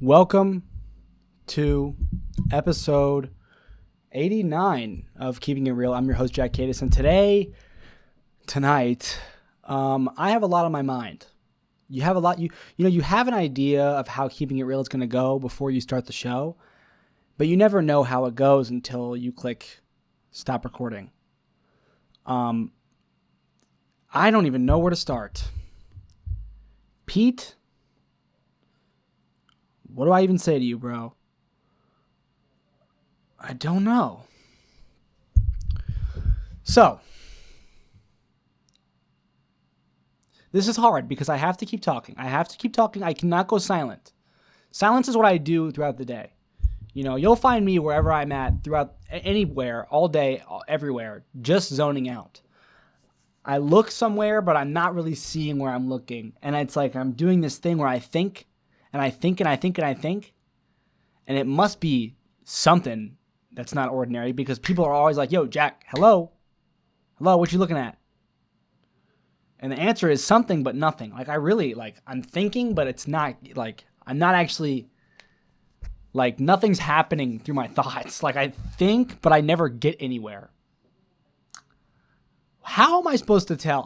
Welcome to episode 89 of Keeping It Real. I'm your host, Kadis, and tonight, I have a lot on my mind. You have a lot, you have an idea of how Keeping It Real is going to go before you start the show, but you never know how it goes until you click stop recording. I don't even know where to start. Pete, what do I even say to you, bro? I don't know. So, this is hard because I have to keep talking. I cannot go silent. Silence is what I do throughout the day. You'll find me wherever I'm at, throughout anywhere, all day, everywhere, just zoning out. I look somewhere, but I'm not really seeing where I'm looking. And it's like I'm doing this thing where I think, and I think, and I think, and I think. And it must be something that's not ordinary because people are always like, yo, Jack, hello? Hello, what you looking at? And the answer is something but nothing. I'm thinking, but it's not, I'm not actually, nothing's happening through my thoughts. I think, but I never get anywhere. How am I supposed to tell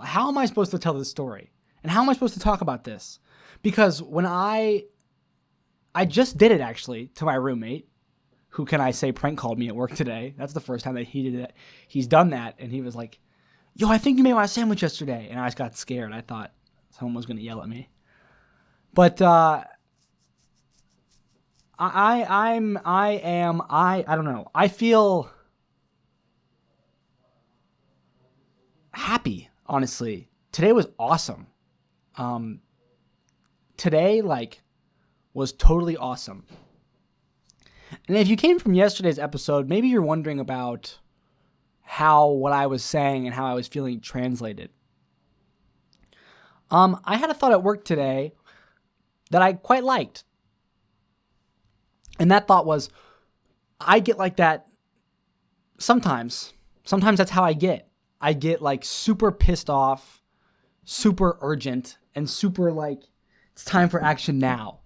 this story? And how am I supposed to talk about this? Because when I just did it actually to my roommate, who can I say prank called me at work today. That's the first time that he did it. He's done that, and he was like, yo, I think you made my sandwich yesterday. And I just got scared. I thought someone was going to yell at me. But I don't know. I feel happy, honestly. Today was awesome. Today, was totally awesome. And if you came from yesterday's episode, maybe you're wondering about how what I was saying and how I was feeling translated. I had a thought at work today that I quite liked. And that thought was, I get like that sometimes. Sometimes that's how I get. I get super pissed off, super urgent, and super it's time for action now.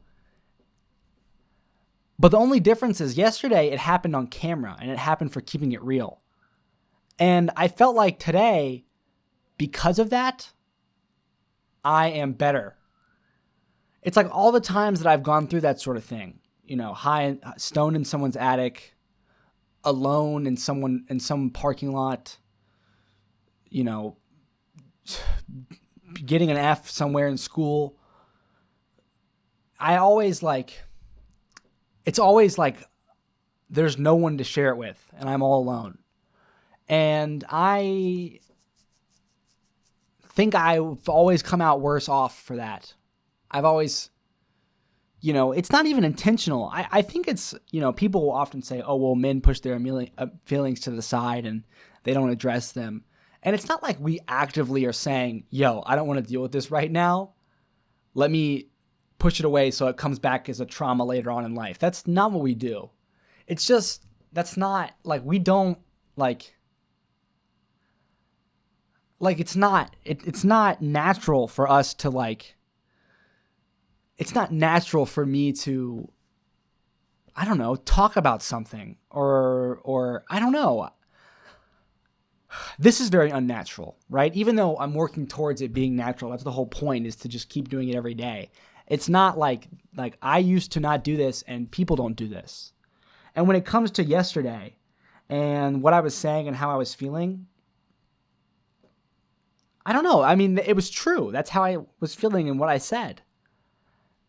But the only difference is yesterday it happened on camera and it happened for Keeping It Real. And I felt like today, because of that, I am better. It's like all the times that I've gone through that sort of thing, stoned in someone's attic, alone in some parking lot, getting an F somewhere in school. It's always there's no one to share it with, and I'm all alone. And I think I've always come out worse off for that. I've always, it's not even intentional. I think it's, people will often say, oh, well, men push their feelings to the side and they don't address them. And it's not like we actively are saying, yo, I don't want to deal with this right now. Let me push it away so it comes back as a trauma later on in life. That's not what we do. It's just, that's not, we don't, it's not natural for us to, it's not natural for me to, I don't know, talk about something or I don't know. This is very unnatural, right? Even though I'm working towards it being natural, that's the whole point, is to just keep doing it every day. It's not like I used to not do this and people don't do this. And when it comes to yesterday and what I was saying and how I was feeling, I don't know. I mean, it was true. That's how I was feeling and what I said.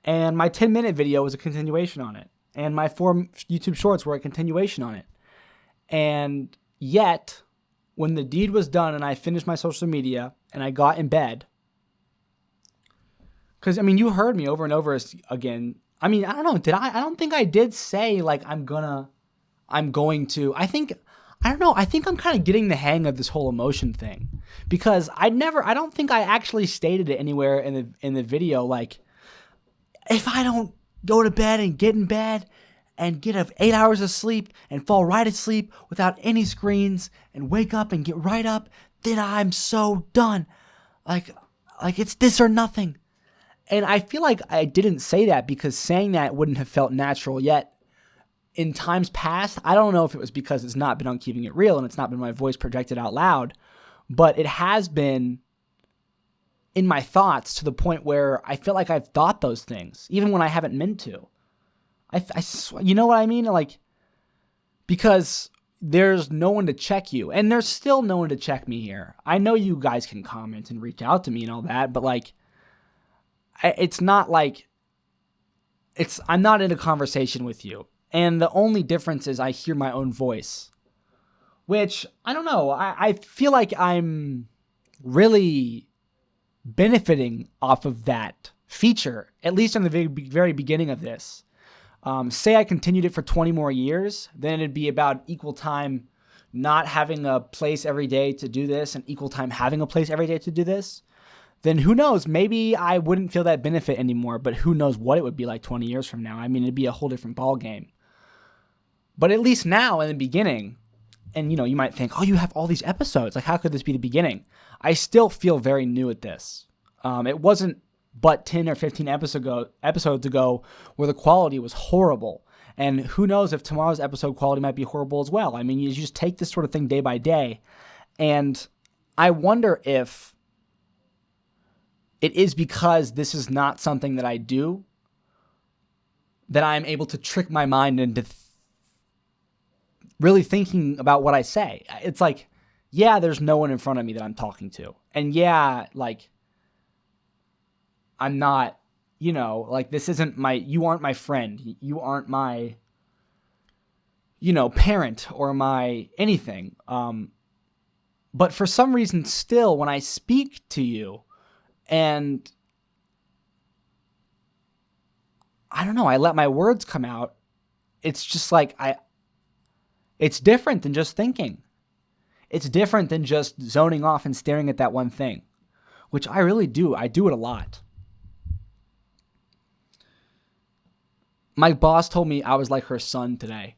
And my 10-minute video was a continuation on it. And my 4 YouTube shorts were a continuation on it. And yet, when the deed was done and I finished my social media and I got in bed, because, you heard me over and over again. I don't know. I don't think I did say, I'm going to. I think I'm kind of getting the hang of this whole emotion thing. Because I don't think I actually stated it anywhere in the video, if I don't go to bed and get in bed and get 8 hours of sleep and fall right asleep without any screens and wake up and get right up, then I'm so done. It's this or nothing. And I feel like I didn't say that because saying that wouldn't have felt natural yet. In times past, I don't know if it was because it's not been on Keeping It Real and it's not been my voice projected out loud, but it has been in my thoughts to the point where I feel like I've thought those things, even when I haven't meant to. You know what I mean? Like, because there's no one to check you, and there's still no one to check me here. I know you guys can comment and reach out to me and all that, but like, it's not like I'm not in a conversation with you. And the only difference is I hear my own voice, which I don't know. I feel like I'm really benefiting off of that feature, at least in the very beginning of this. Say I continued it for 20 more years, then it'd be about equal time not having a place every day to do this and equal time having a place every day to do this. Then who knows, maybe I wouldn't feel that benefit anymore, but who knows what it would be like 20 years from now. I mean, it'd be a whole different ball game. But at least now in the beginning, and you know, you might think, oh, you have all these episodes. Like, how could this be the beginning? I still feel very new at this. It wasn't but 10 or 15 episodes ago where the quality was horrible. And who knows if tomorrow's episode quality might be horrible as well. I mean, you just take this sort of thing day by day. And I wonder if it is because this is not something that I do that I'm able to trick my mind into really thinking about what I say. It's like, yeah, there's no one in front of me that I'm talking to. And yeah, like, I'm not, you know, like, this isn't you aren't my friend. You aren't my, you know, parent or my anything. But for some reason still, when I speak to you and I don't know, I let my words come out, it's just like, it's different than just thinking. It's different than just zoning off and staring at that one thing, which I really do. I do it a lot. My boss told me I was like her son today,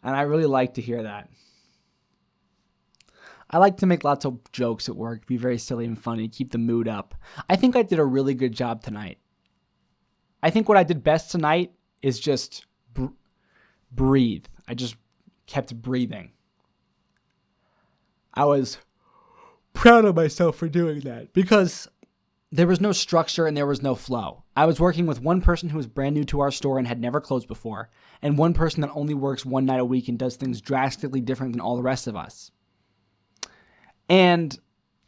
and I really like to hear that. I like to make lots of jokes at work, be very silly and funny, keep the mood up. I think I did a really good job tonight. I think what I did best tonight is just breathe. I just kept breathing. I was proud of myself for doing that because there was no structure and there was no flow. I was working with one person who was brand new to our store and had never closed before, and one person that only works one night a week and does things drastically different than all the rest of us. And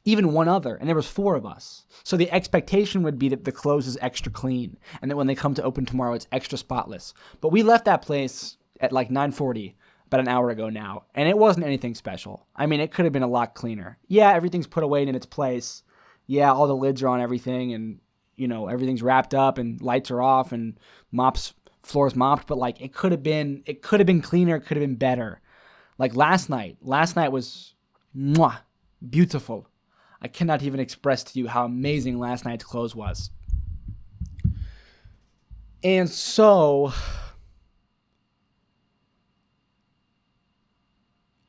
even one other, and there was 4 of us. So the expectation would be that the close is extra clean and that when they come to open tomorrow, it's extra spotless. But we left that place at like 9:40, about an hour ago now, and it wasn't anything special. I mean, it could have been a lot cleaner. Yeah, everything's put away and in its place. Yeah, all the lids are on everything, and you know, everything's wrapped up and lights are off and floor's mopped, but like it could have been cleaner, it could have been better. Like last night was beautiful. I cannot even express to you how amazing last night's close was. And so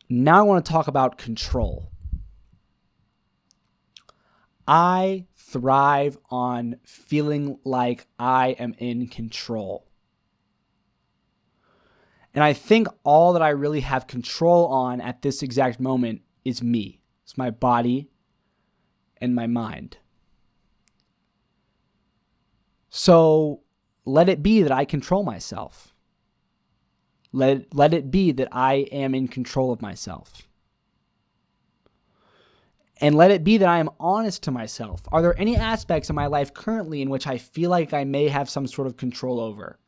now I want to talk about control. I thrive on feeling like I am in control. And I think all that I really have control on at this exact moment is me. It's my body and my mind. So let it be that I control myself. Let it be that I am in control of myself. And let it be that I am honest to myself. Are there any aspects of my life currently in which I feel like I may have some sort of control over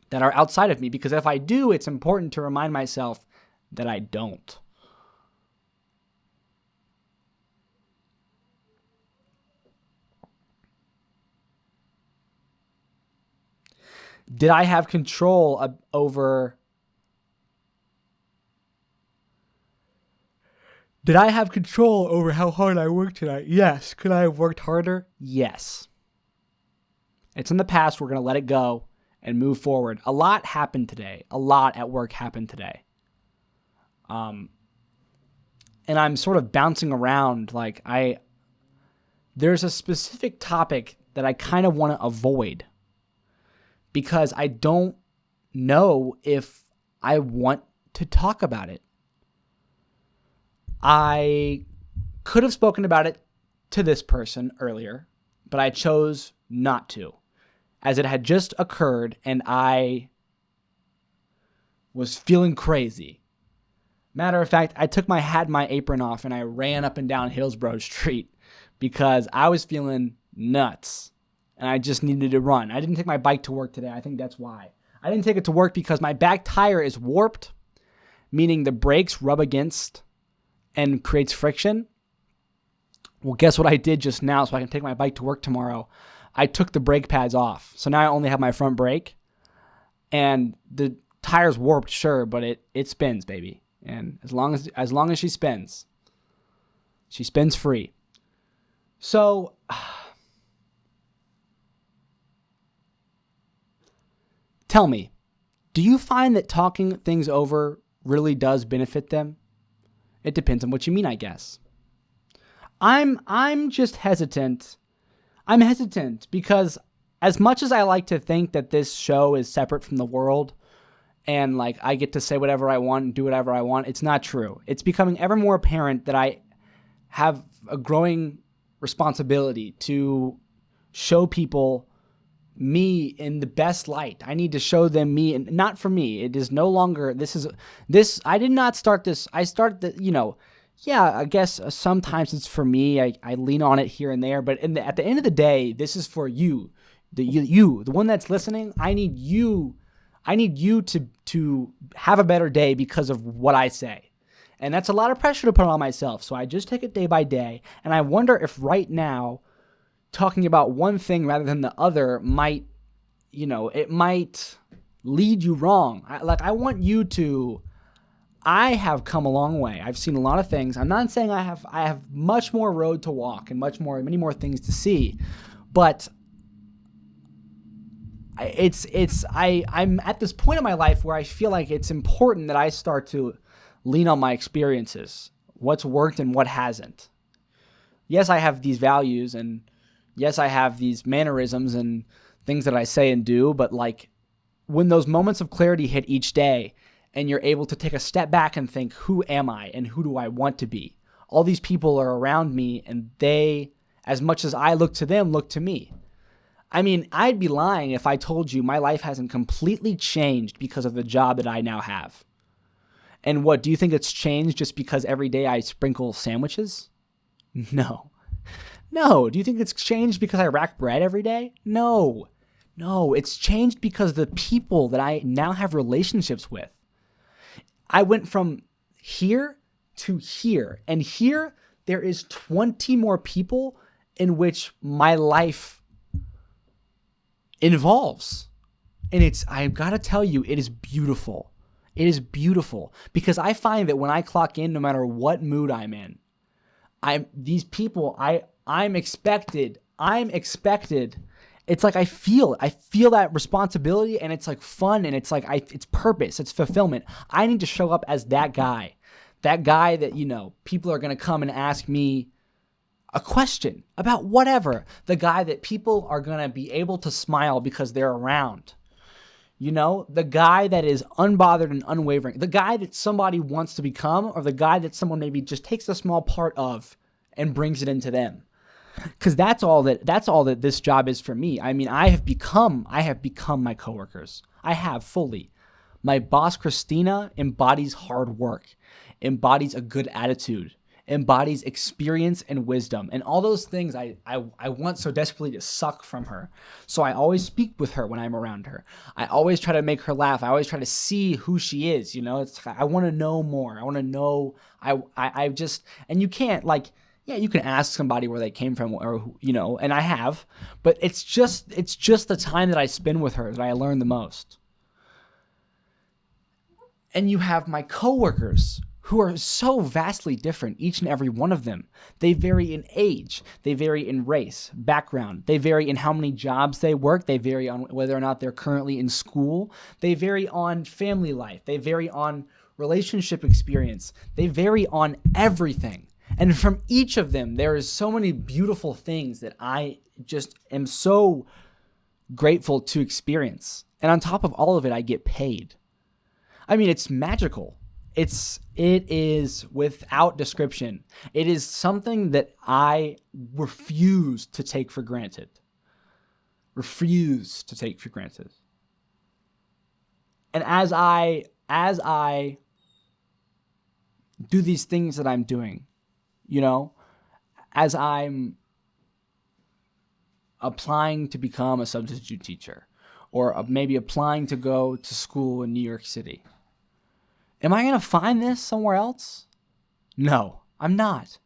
that are outside of me? Because if I do, it's important to remind myself that I don't. Did I have control over... Did I have control over how hard I worked tonight? Yes. Could I have worked harder? Yes. It's in the past. We're going to let it go and move forward. A lot happened today. A lot at work happened today. And I'm sort of bouncing around. Like there's a specific topic that I kind of want to avoid because I don't know if I want to talk about it. I could have spoken about it to this person earlier, but I chose not to, as it had just occurred and I was feeling crazy. Matter of fact, I took my hat and my apron off and I ran up and down Hillsborough Street because I was feeling nuts and I just needed to run. I didn't take my bike to work today. I think that's why. I didn't take it to work because my back tire is warped, meaning the brakes rub against and creates friction. Well, guess what I did just now so I can take my bike to work tomorrow? I took the brake pads off. So now I only have my front brake and the tire's warped, sure, but it spins, baby. And as long as she spins free. So tell me, do you find that talking things over really does benefit them? It depends on what you mean, I guess. I'm just hesitant. I'm hesitant because as much as I like to think that this show is separate from the world and like I get to say whatever I want and do whatever I want, it's not true. It's becoming ever more apparent that I have a growing responsibility to show people me in the best light. I need to show them me, and not for me. It is no longer, I did not start this. I started yeah, I guess sometimes it's for me. I lean on it here and there, but at the end of the day, this is for you. The one that's listening. I need you to have a better day because of what I say. And that's a lot of pressure to put on myself. So I just take it day by day. And I wonder if right now, talking about one thing rather than the other might lead you wrong. I want you to, I have come a long way. I've seen a lot of things. I'm not saying I have much more road to walk and many more things to see, but I'm at this point in my life where I feel like it's important that I start to lean on my experiences, what's worked and what hasn't. Yes, I have these values and yes, I have these mannerisms and things that I say and do, but like when those moments of clarity hit each day and you're able to take a step back and think, who am I and who do I want to be? All these people are around me and they, as much as I look to them, look to me. I mean, I'd be lying if I told you my life hasn't completely changed because of the job that I now have. And what, do you think it's changed just because every day I sprinkle sandwiches? No. No. Do you think it's changed because I rack bread every day? No. No, it's changed because the people that I now have relationships with. I went from here to here. And here, there is 20 more people in which my life involves. And I've got to tell you, it is beautiful. It is beautiful because I find that when I clock in, no matter what mood I'm in, I'm expected. It's like I feel that responsibility and it's like fun and it's like it's purpose, it's fulfillment. I need to show up as that guy that, people are going to come and ask me a question about whatever. The guy that people are going to be able to smile because they're around. The guy that is unbothered and unwavering, the guy that somebody wants to become, or the guy that someone maybe just takes a small part of and brings it into them. Because that's all that this job is for me. I mean, I have become my coworkers. I have fully. My boss, Christina, embodies hard work, embodies a good attitude, embodies experience and wisdom, and all those things I want so desperately to suck from her. So I always speak with her when I'm around her. I always try to make her laugh. I always try to see who she is. I want to know more. I want to know. I just, and you can't yeah, you can ask somebody where they came from, or and I have, but it's just the time that I spend with her that I learn the most. And you have my coworkers who are so vastly different, each and every one of them. They vary in age, they vary in race, background, they vary in how many jobs they work, they vary on whether or not they're currently in school, they vary on family life, they vary on relationship experience, they vary on everything. And from each of them, there is so many beautiful things that I just am so grateful to experience. And on top of all of it, I get paid. I mean, it's magical. It is without description. It is something that I refuse to take for granted. Refuse to take for granted. And as I do these things that I'm doing, as I'm applying to become a substitute teacher, or maybe applying to go to school in New York City, am I going to find this somewhere else? No, I'm not.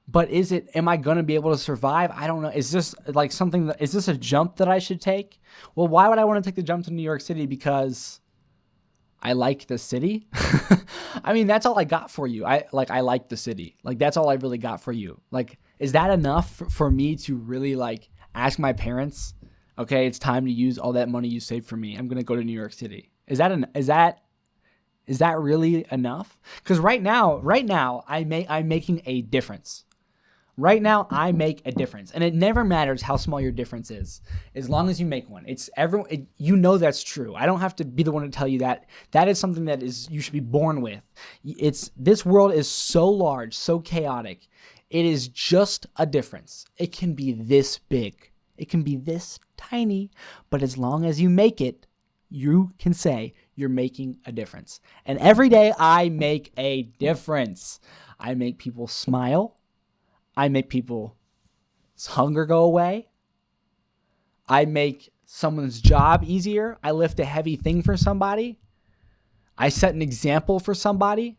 But am I going to be able to survive? I don't know. Is this like is this a jump that I should take? Well, why would I want to take the jump to New York City? Because I like the city. I mean, that's all I got for you. I like the city. Like, that's all I really got for you. Like, is that enough for me to really ask my parents, okay, it's time to use all that money you saved for me. I'm going to go to New York City. Is that really enough? Because right now I'm making a difference. Right now, I make a difference, and it never matters how small your difference is, as long as you make one. That's true. I don't have to be the one to tell you that. That is something that you should be born with. This world is so large, so chaotic. It is just a difference. It can be this big. It can be this tiny, but as long as you make it, you can say you're making a difference. And every day, I make a difference. I make people smile. I make people's hunger go away. I make someone's job easier. I lift a heavy thing for somebody. I set an example for somebody.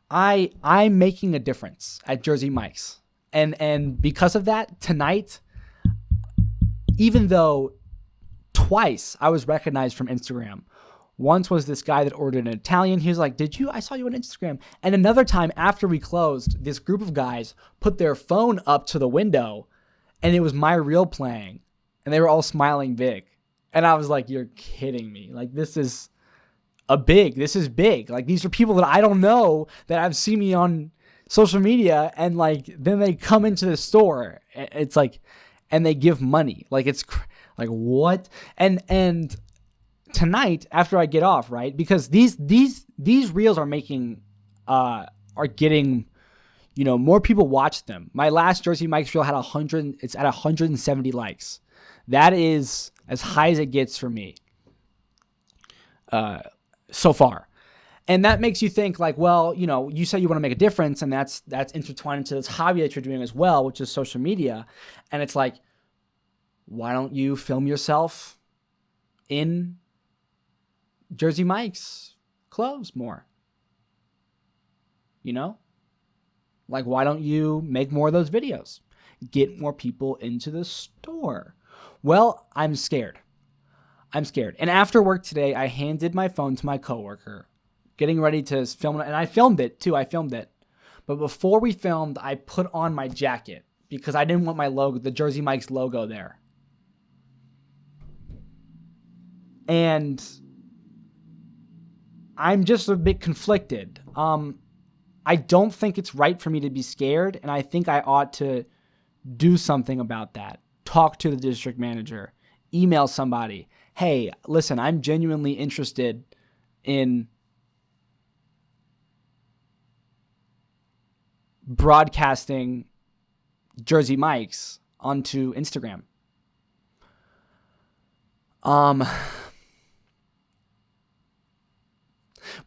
I'm making a difference at Jersey Mike's. And because of that, tonight, even though twice I was recognized from Instagram. Once was this guy that ordered an Italian. He was like, I saw you on Instagram. And another time after we closed, this group of guys put their phone up to the window and it was my reel playing and they were all smiling big. And I was like, you're kidding me. Like, this is big. Like, these are people that I don't know that have seen me on social media. And then they come into the store. It's like, and they give money. Like, it's like, what? And tonight, after I get off, right? Because these reels are getting, more people watch them. My last Jersey Mike's reel had 100. It's at 170 likes. That is as high as it gets for me, so far. And that makes you think well, you say you want to make a difference, and that's intertwined into this hobby that you're doing as well, which is social media. And it's like, why don't you film yourself in Jersey Mike's clothes more? Why don't you make more of those videos? Get more people into the store. Well, I'm scared. And after work today, I handed my phone to my coworker, getting ready to film it. And I filmed it too. But before we filmed, I put on my jacket because I didn't want my logo, the Jersey Mike's logo there. And I'm just a bit conflicted. I don't think it's right for me to be scared, and I think I ought to do something about that. Talk to the district manager, email somebody. Hey, listen, I'm genuinely interested in broadcasting Jersey Mike's onto Instagram.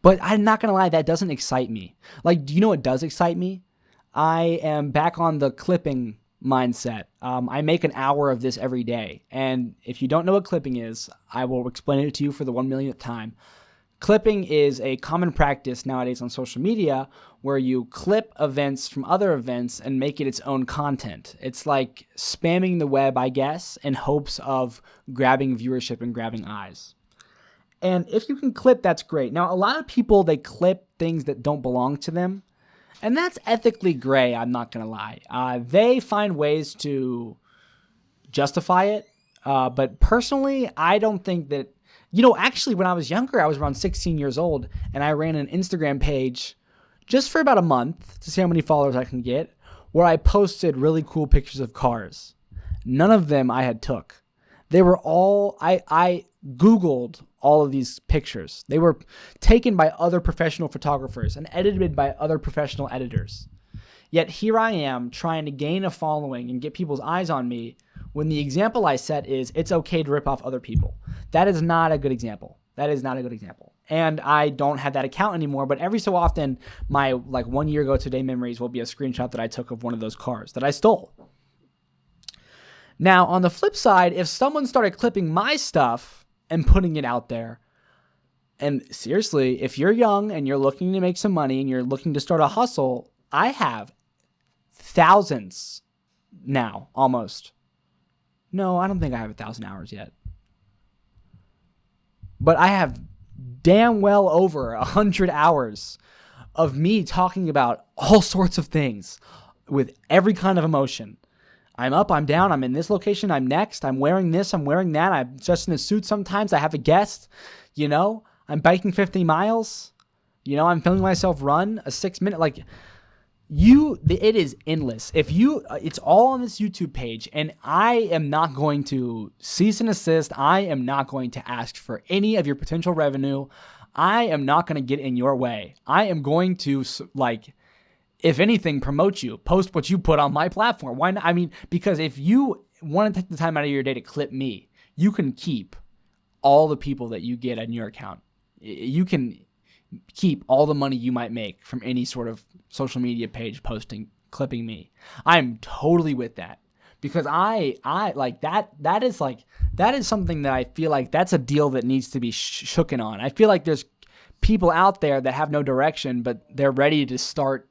But I'm not going to lie, that doesn't excite me. Do you know what does excite me? I am back on the clipping mindset. I make an hour of this every day. And if you don't know what clipping is, I will explain it to you for the 1 millionth time. Clipping is a common practice nowadays on social media where you clip events from other events and make it its own content. It's like spamming the web, I guess, in hopes of grabbing viewership and grabbing eyes. And if you can clip, that's great. Now, a lot of people, they clip things that don't belong to them. And that's ethically gray, I'm not going to lie. They find ways to justify it. But personally, I don't think that... actually, when I was younger, I was around 16 years old, and I ran an Instagram page just for about a month to see how many followers I can get, where I posted really cool pictures of cars. None of them I had took. They were all, I Googled all of these pictures. They were taken by other professional photographers and edited by other professional editors. Yet here I am trying to gain a following and get people's eyes on me when the example I set is it's okay to rip off other people. That is not a good example. That is not a good example. And I don't have that account anymore, but every so often my 1 year ago today memories will be a screenshot that I took of one of those cars that I stole. Now, on the flip side, if someone started clipping my stuff and putting it out there, and seriously, if you're young and you're looking to make some money and you're looking to start a hustle, I have thousands now, almost. No, I don't think I have 1,000 hours yet. But I have damn well over 100 hours of me talking about all sorts of things with every kind of emotion. I'm up, I'm down, I'm in this location, I'm next, I'm wearing this, I'm wearing that, I'm just in a suit sometimes, I have a guest, I'm biking 50 miles, I'm filming myself run a 6-minute, it is endless. It's all on this YouTube page, and I am not going to cease and desist. I am not going to ask for any of your potential revenue. I am not going to get in your way. I am going to, if anything, promote you, post what you put on my platform. Why not? Because if you want to take the time out of your day to clip me, you can keep all the people that you get on your account. You can keep all the money you might make from any sort of social media page posting, clipping me. I'm totally with that, because I like that. That is something that I feel like that's a deal that needs to be shooken on. I feel like there's people out there that have no direction, but they're ready to start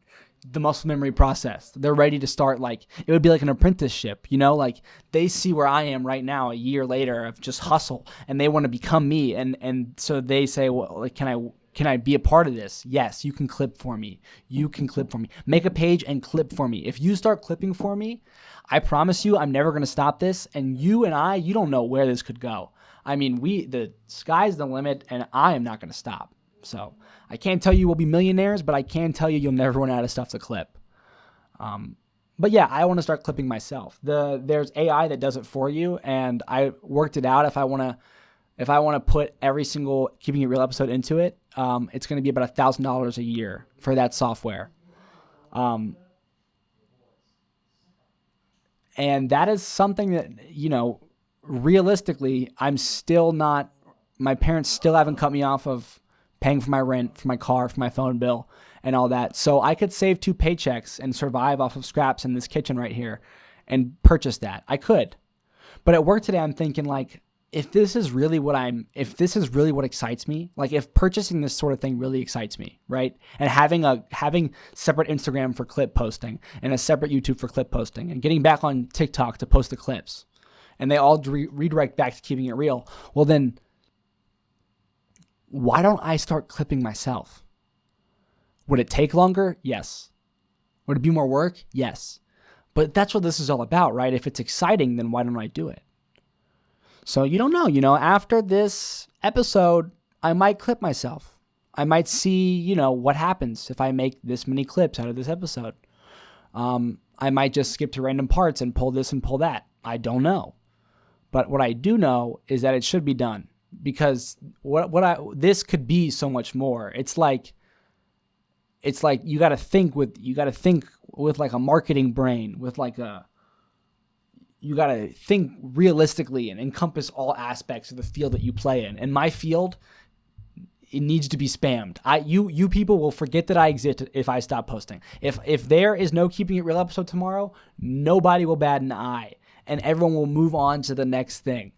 the muscle memory process. They're ready to start, it would be like an apprenticeship, they see where I am right now a year later of just hustle, and they want to become me. And so they say, well, can I be a part of this? Yes, you can clip for me. You can clip for me. Make a page and clip for me. If you start clipping for me, I promise you I'm never going to stop this. And you don't know where this could go. The sky's the limit, and I am not going to stop. So I can't tell you we'll be millionaires, but I can tell you you'll never run out of stuff to clip. But yeah, I want to start clipping myself. There's AI that does it for you, and I worked it out. If I want to put every single Keeping It Real episode into it, it's going to be about $1,000 a year for that software. And that is something that, realistically, my parents still haven't cut me off of paying for my rent, for my car, for my phone bill, and all that. So I could save 2 paychecks and survive off of scraps in this kitchen right here and purchase that. I could. But at work today, I'm thinking, if this is really what excites me, if purchasing this sort of thing really excites me, right? And having separate Instagram for clip posting and a separate YouTube for clip posting and getting back on TikTok to post the clips, and they all redirect back to Keeping It Real, well then, why don't I start clipping myself? Would it take longer? Yes. Would it be more work? Yes. But that's what this is all about, right? If it's exciting, then why don't I do it? So you don't know, after this episode, I might clip myself. I might see, what happens if I make this many clips out of this episode. I might just skip to random parts and pull this and pull that. I don't know. But what I do know is that it should be done, because this could be so much more. It's like you got to think with a marketing brain, you got to think realistically and encompass all aspects of the field that you play in. And my field, it needs to be spammed. You people will forget that I exist if I stop posting. If there is no Keeping It Real episode tomorrow, nobody will bat an eye, and everyone will move on to the next thing.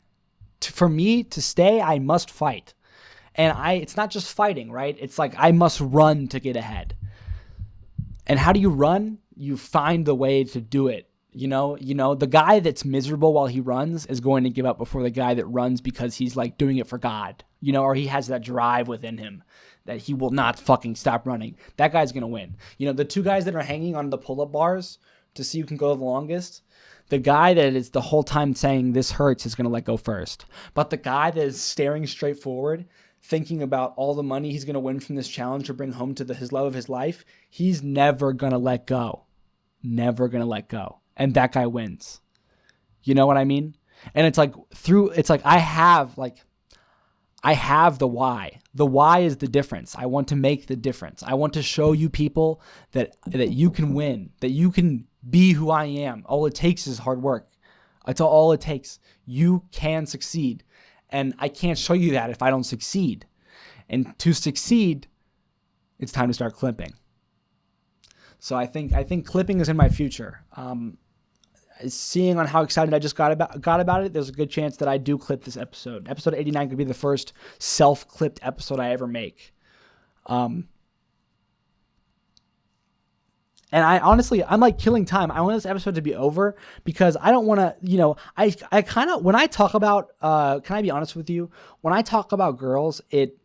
For me to stay, I must fight. And it's not just fighting, right? It's I must run to get ahead. And how do you run? You find the way to do it. The guy that's miserable while he runs is going to give up before the guy that runs because he's doing it for God, or he has that drive within him that he will not fucking stop running. That guy's going to win. The 2 guys that are hanging on the pull-up bars to see who can go the longest, the guy that is the whole time saying this hurts is going to let go first. But the guy that is staring straight forward, thinking about all the money he's going to win from this challenge to bring home to his love of his life, he's never going to let go. Never going to let go. And that guy wins. You know what I mean? And it's like I have the why. The why is the difference. I want to make the difference. I want to show you people that you can win, that you can be who I am. All it takes is hard work. That's all it takes. You can succeed. And I can't show you that if I don't succeed. And to succeed, it's time to start clipping. So I think clipping is in my future. Seeing on how excited I just got about it, there's a good chance that I do clip this episode. Episode 89 could be the first self-clipped episode I ever make. And I'm like killing time. I want this episode to be over because I don't want to, I kind of, when I talk about, can I be honest with you? When I talk about girls, it's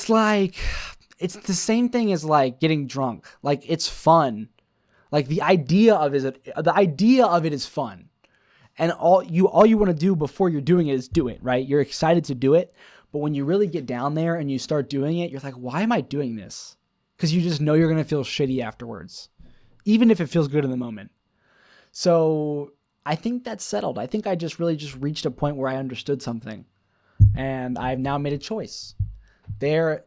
like, it's the same thing as like getting drunk. Like it's fun. Like the idea of it is fun. And all you want to do before you're doing it is do it, right? You're excited to do it. But when you really get down there and you start doing it, you're like, why am I doing this? Because you just know you're going to feel shitty afterwards, even if it feels good in the moment. So I think that's settled. I think I just reached a point where I understood something, and I've now made a choice. There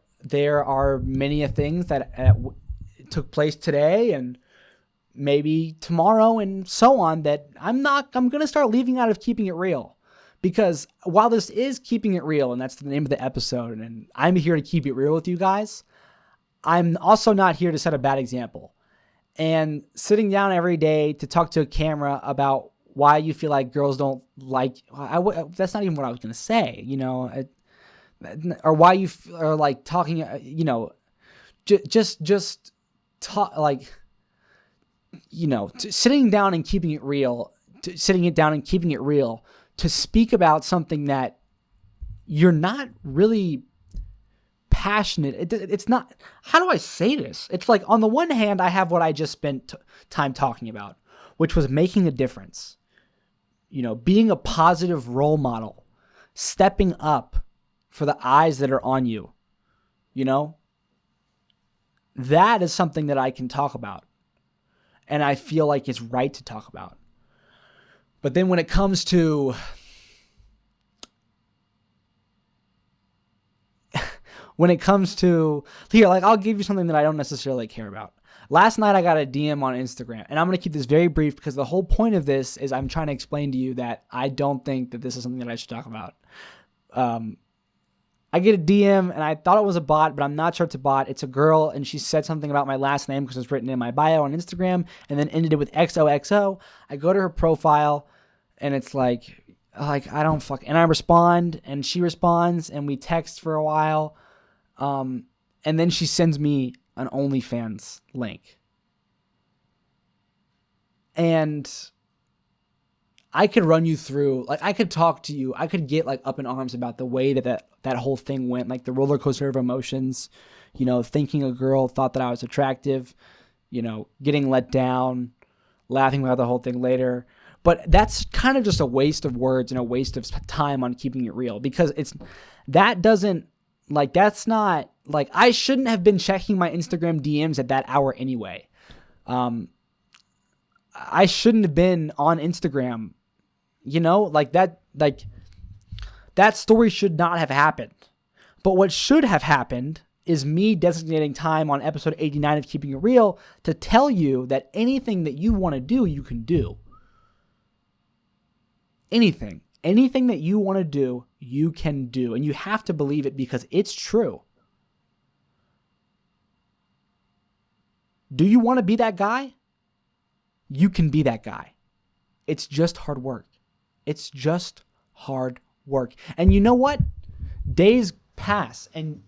are many things that took place today and maybe tomorrow and so on that I'm going to start leaving out of keeping it real. Because while this is keeping it real, and that's the name of the episode, and I'm here to keep it real with you guys, I'm also not here to set a bad example. And sitting down every day to talk to a camera about why you feel like girls don't like, that's not even what I was going to say, or why you are like talking, just talk like, sitting down and keeping it real, to speak about something that you're not really passionate. It's not, how do I say this? It's like, on the one hand, I have what I just spent time talking about, which was making a difference, being a positive role model, stepping up for the eyes that are on you, that is something that I can talk about. And I feel like it's right to talk about. But then when it comes to here, like, I'll give you something that I don't necessarily care about. Last night I got a DM on Instagram, and I'm going to keep this very brief because the whole point of this is I'm trying to explain to you that I don't think that this is something that I should talk about. I get a DM, and I thought it was a bot, but I'm not sure it's a bot. It's a girl, and she said something about my last name because it's written in my bio on Instagram, and then ended it with XOXO. I go to her profile, and it's like I don't fuck, and I respond, and she responds, and we text for a while. And then she sends me an OnlyFans link. And I could run you through, like, I could talk to you. I could get like up in arms about the way that whole thing went, like the roller coaster of emotions, thinking a girl thought that I was attractive, getting let down, laughing about the whole thing later. But that's kind of just a waste of words and a waste of time on keeping it real, because that's not, like, I shouldn't have been checking my Instagram DMs at that hour anyway. I shouldn't have been on Instagram, that story should not have happened. But what should have happened is me designating time on episode 89 of Keeping It Real to tell you that anything that you want to do, you can do. Anything that you want to do, you can do. And you have to believe it because it's true. Do you want to be that guy? You can be that guy. It's just hard work. It's just hard work. And you know what? Days pass and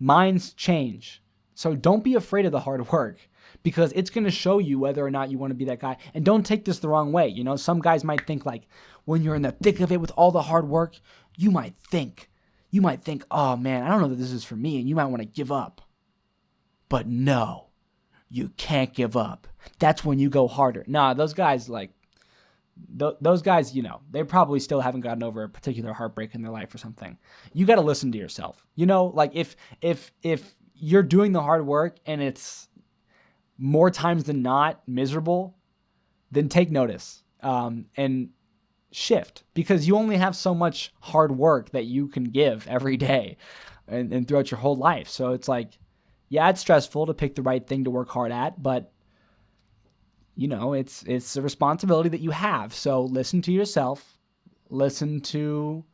minds change. So don't be afraid of the hard work, because it's going to show you whether or not you want to be that guy. And don't take this the wrong way. Some guys might think, like, when you're in the thick of it with all the hard work, you might think, oh man, I don't know that this is for me. And you might want to give up. But no, you can't give up. That's when you go harder. Nah, those guys, like, those guys, they probably still haven't gotten over a particular heartbreak in their life or something. You got to listen to yourself. Like if you're doing the hard work and it's more times than not miserable, then take notice and shift, because you only have so much hard work that you can give every day and throughout your whole life. So it's like, yeah, it's stressful to pick the right thing to work hard at, but it's a responsibility that you have. So listen to yourself, listen to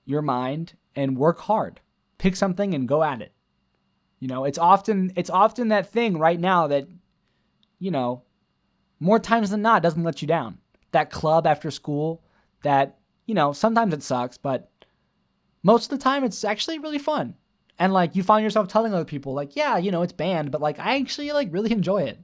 your mind, and work hard. Pick something and go at it. It's often that thing right now that, more times than not doesn't let you down. That club after school that, sometimes it sucks, but most of the time it's actually really fun. And like you find yourself telling other people like, yeah, it's banned, but like I actually like really enjoy it.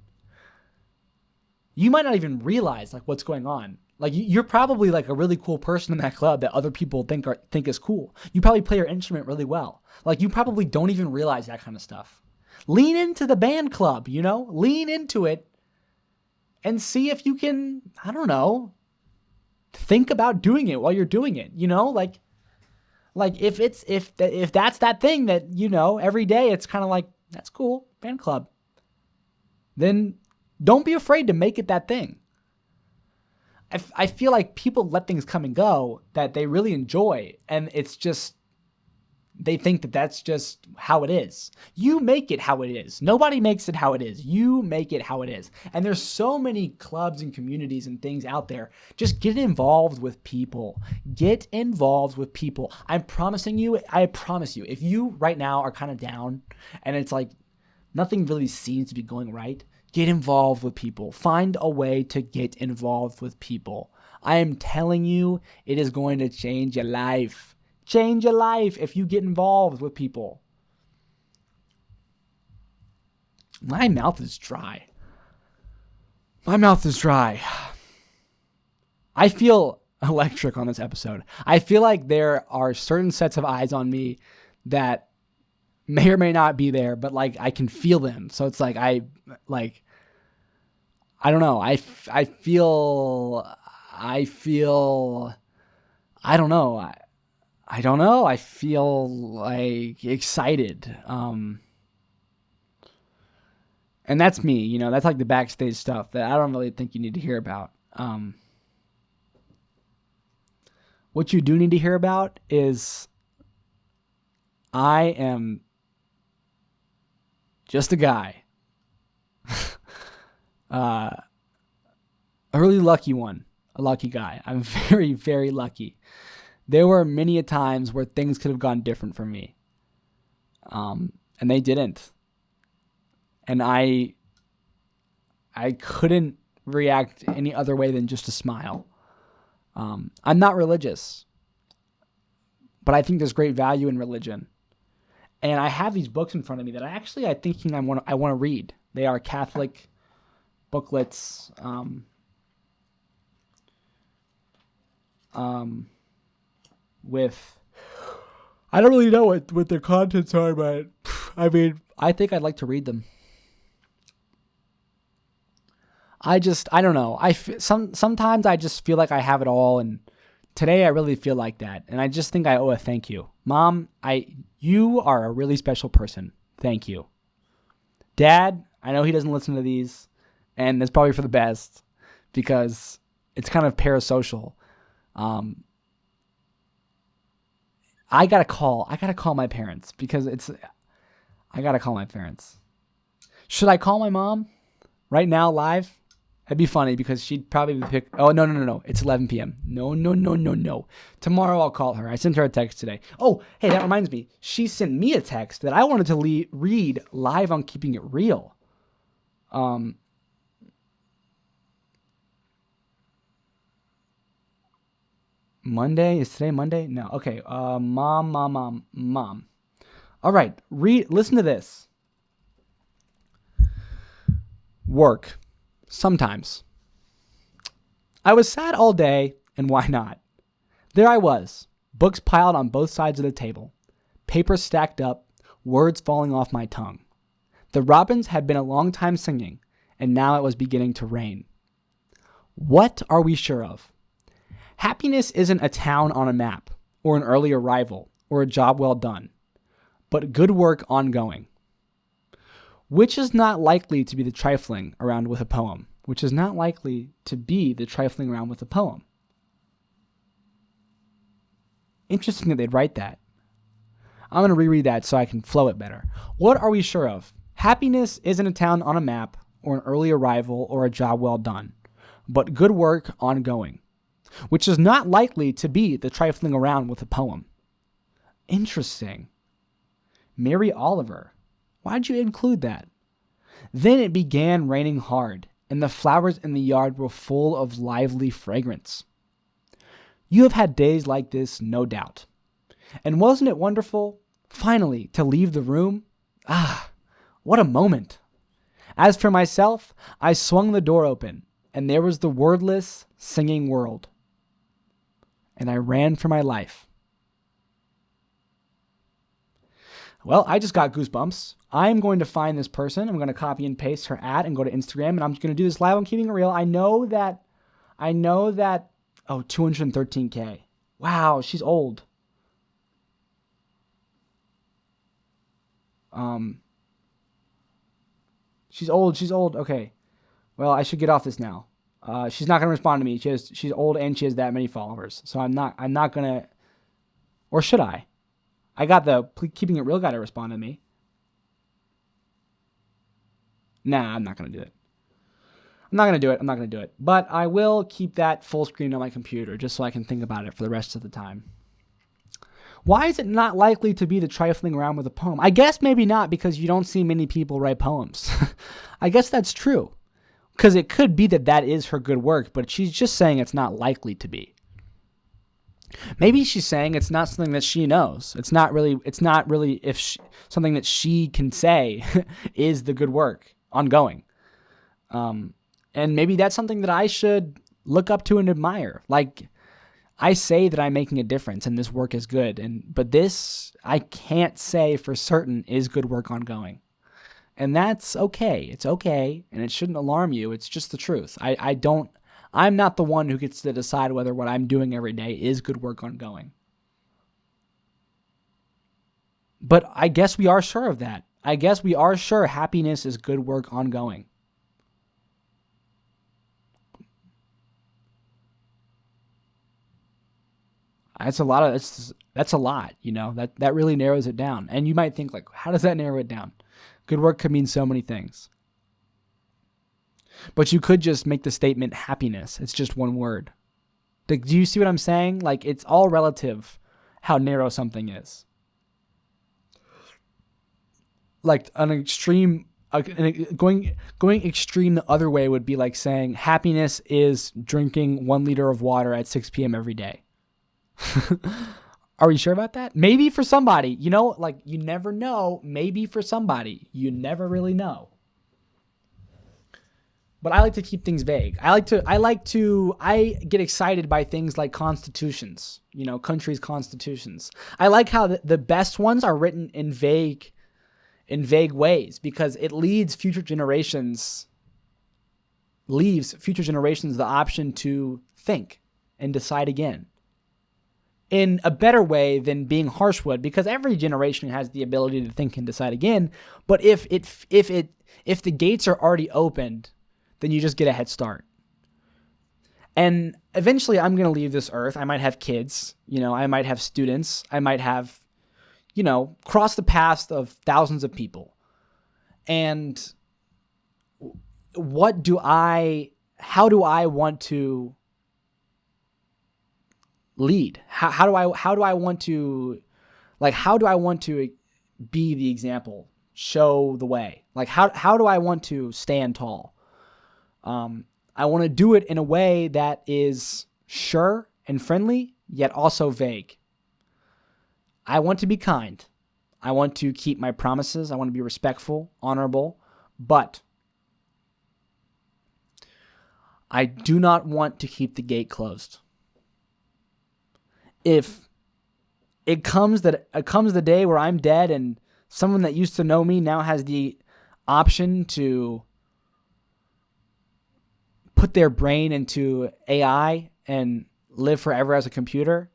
You might not even realize like what's going on. Like you're probably like a really cool person in that club that other people think is cool. You probably play your instrument really well. Like you probably don't even realize that kind of stuff. Lean into the band club, lean into it and see if you can, I don't know, think about doing it while you're doing it, like if that's that thing that, every day it's kind of like, that's cool, band club. Then don't be afraid to make it that thing. I feel like people let things come and go that they really enjoy, and it's just, they think that that's just how it is. You make it how it is. Nobody makes it how it is. You make it how it is. And there's so many clubs and communities and things out there. Just get involved with people. Get involved with people. I promise you, if you right now are kind of down and it's like nothing really seems to be going right, get involved with people. Find a way to get involved with people. I am telling you, it is going to change your life. Change your life if you get involved with people. My mouth is dry. I feel electric on this episode. I feel like there are certain sets of eyes on me that may or may not be there, but like I can feel them. So it's like I don't know. I feel I don't know. I don't know. I feel like excited. And that's me, that's like the backstage stuff that I don't really think you need to hear about. What you do need to hear about is I am just a guy. A really lucky one. A lucky guy. I'm very, very lucky. There were many a times where things could have gone different for me. And they didn't. And I couldn't react any other way than just to smile. I'm not religious, but I think there's great value in religion. And I have these books in front of me that I want to read. They are Catholic booklets. With, I don't really know what their contents are, but I mean, I think I'd like to read them. I don't know. Sometimes I just feel like I have it all, and today I really feel like that, and I just think I owe a thank you. Mom, you are a really special person. Thank you. Dad, I know he doesn't listen to these, and that's probably for the best, because it's kind of parasocial. I gotta call my parents, because I gotta call my parents. Should I call my mom right now live? That'd be funny, because she'd probably pick. Oh, no. It's 11 p.m. No. Tomorrow I'll call her. I sent her a text today. Oh, hey, that reminds me. She sent me a text that I wanted to read live on Keeping It Real. Monday? Is today Monday? No. Okay. Mom. All right. Listen to this. Work. Sometimes. I was sad all day, and why not? There I was, books piled on both sides of the table, paper stacked up, words falling off my tongue. The robins had been a long time singing, and now it was beginning to rain. What are we sure of? Happiness isn't a town on a map, or an early arrival, or a job well done, but good work ongoing. Which is not likely to be the trifling around with a poem. Which is not likely to be the trifling around with a poem. Interesting that they'd write that. I'm going to reread that so I can flow it better. What are we sure of? Happiness isn't a town on a map, or an early arrival, or a job well done, but good work ongoing, which is not likely to be the trifling around with a poem. Interesting. Mary Oliver. Why'd you include that? Then it began raining hard, and the flowers in the yard were full of lively fragrance. You have had days like this, no doubt. And wasn't it wonderful, finally, to leave the room? Ah, what a moment. As for myself, I swung the door open, and there was the wordless, singing world. And I ran for my life. Well, I just got goosebumps. I'm going to find this person. I'm going to copy and paste her ad and go to Instagram, and I'm just going to do this live on Keeping It Real. I know that, oh, 213K. Wow, she's old. She's old. Okay. Well, I should get off this now. She's not going to respond to me. She's old and she has that many followers. So I'm not going to, or should I? I got the Keeping It Real guy to respond to me. Nah, I'm not going to do it. I'm not going to do it. But I will keep that full screen on my computer just so I can think about it for the rest of the time. Why is it not likely to be the trifling around with a poem? I guess maybe not, because you don't see many people write poems. I guess that's true. Because it could be that is her good work, but she's just saying it's not likely to be. Maybe she's saying it's not something that she knows. It's not really something that she can say is the good work ongoing. And maybe that's something that I should look up to and admire. Like, I say that I'm making a difference and this work is good, but this I can't say for certain is good work ongoing. And that's okay. It's okay, and it shouldn't alarm you. It's just the truth. I'm not the one who gets to decide whether what I'm doing every day is good work ongoing. But I guess we are sure of that. I guess we are sure happiness is good work ongoing. That's a lot, that really narrows it down. And you might think, like, how does that narrow it down? Good work could mean so many things. But you could just make the statement happiness. It's just one word. Do you see what I'm saying? Like, it's all relative how narrow something is. Like an extreme, going extreme the other way would be like saying happiness is drinking 1 liter of water at 6 p.m. every day. Are we sure about that? Maybe for somebody, like, you never know. Maybe for somebody, you never really know. But I like to keep things vague. I get excited by things like constitutions, countries' constitutions. I like how the best ones are written in vague ways, because it leaves future generations the option to think and decide again in a better way than being harsh would, because every generation has the ability to think and decide again. But if the gates are already opened, then you just get a head start. And eventually I'm going to leave this earth. I might have kids, I might have students, I might have, cross the paths of thousands of people. And how do I want to lead? How do I want to be the example, show the way? Like, how do I want to stand tall? I want to do it in a way that is sure and friendly, yet also vague. I want to be kind. I want to keep my promises. I want to be respectful, honorable, but I do not want to keep the gate closed. If it comes the day where I'm dead and someone that used to know me now has the option to put their brain into AI and live forever as a computer,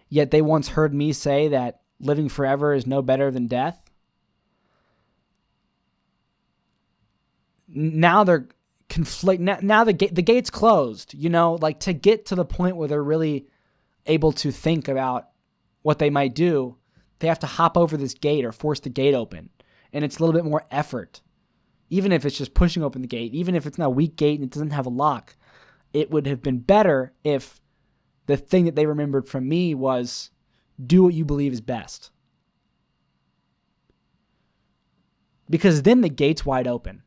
yet they once heard me say that living forever is no better than death. Now they're now the gate's closed, like to get to the point where they're really able to think about what they might do, they have to hop over this gate or force the gate open. And it's a little bit more effort. Even if it's just pushing open the gate, even if it's not a weak gate and it doesn't have a lock, it would have been better if the thing that they remembered from me was do what you believe is best. Because then the gate's wide open,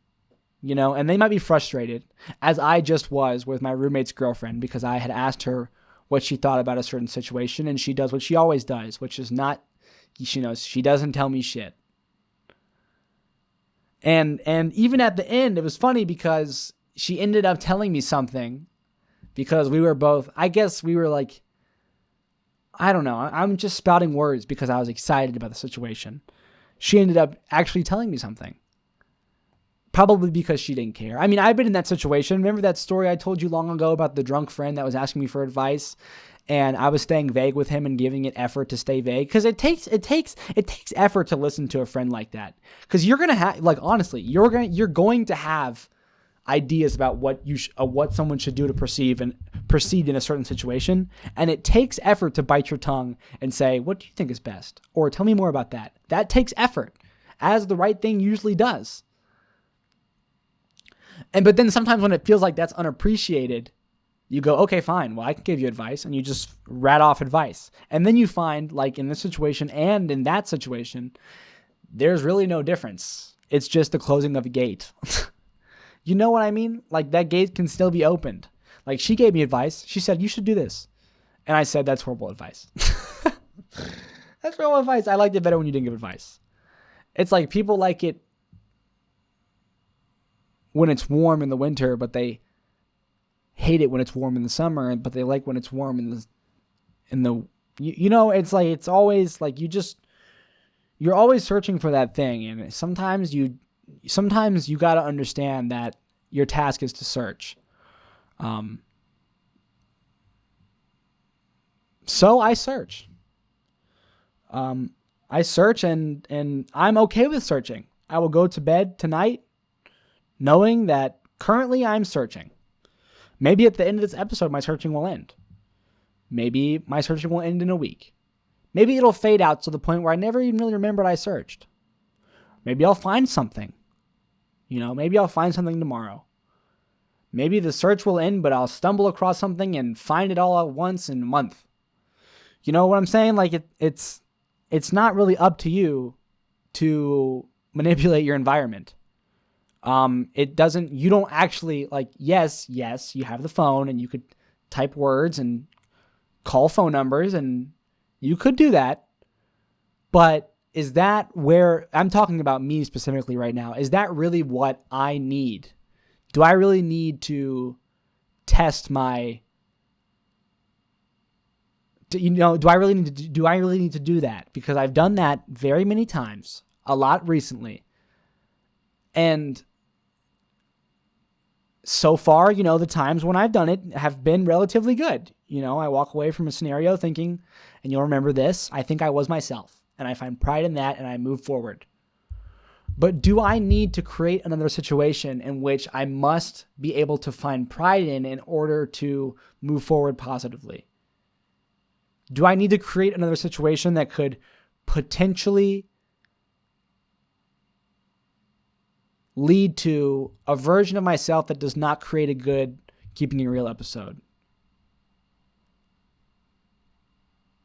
and they might be frustrated, as I just was with my roommate's girlfriend, because I had asked her what she thought about a certain situation, and she does what she always does, which is not, she doesn't tell me shit. And even at the end, it was funny because she ended up telling me something because we were both, I guess we were like, I don't know, I'm just spouting words because I was excited about the situation. She ended up actually telling me something. Probably because she didn't care. I mean, I've been in that situation. Remember that story I told you long ago about the drunk friend that was asking me for advice, and I was staying vague with him and giving it effort to stay vague? Because it takes effort to listen to a friend like that. Because you're gonna have, like, honestly, you're going to have ideas about what someone should do to proceed in a certain situation, and it takes effort to bite your tongue and say, what do you think is best? Or tell me more about that. That takes effort, as the right thing usually does. But then sometimes when it feels like that's unappreciated, you go, okay, fine. Well, I can give you advice, and you just rat off advice. And then you find, like in this situation and in that situation, there's really no difference. It's just the closing of a gate. You know what I mean? Like, that gate can still be opened. Like, she gave me advice. She said, you should do this. And I said, that's horrible advice. That's horrible advice. I liked it better when you didn't give advice. It's like people like it when it's warm in the winter, but they hate it when it's warm in the summer, but they like when it's warm in the it's like, it's always like you're always searching for that thing. And sometimes you got to understand that your task is to search. So I search. I search and I'm okay with searching. I will go to bed tonight knowing that currently I'm searching. Maybe at the end of this episode, my searching will end. Maybe my searching will end in a week. Maybe it'll fade out to the point where I never even really remembered I searched. Maybe I'll find something. Maybe I'll find something tomorrow. Maybe the search will end, but I'll stumble across something and find it all at once in a month. You know what I'm saying? Like, it's not really up to you to manipulate your environment. You don't actually, like, yes, you have the phone and you could type words and call phone numbers and you could do that. But is that where I'm talking about me specifically right now? Is that really what I need? Do I really need to test my, do I really need to do that? Because I've done that very many times, a lot recently. And so far, the times when I've done it have been relatively good. I walk away from a scenario thinking, and you'll remember this, I think I was myself, and I find pride in that, and I move forward. But do I need to create another situation in which I must be able to find pride in order to move forward positively? Do I need to create another situation that could potentially lead to a version of myself that does not create a good Keeping It Real episode?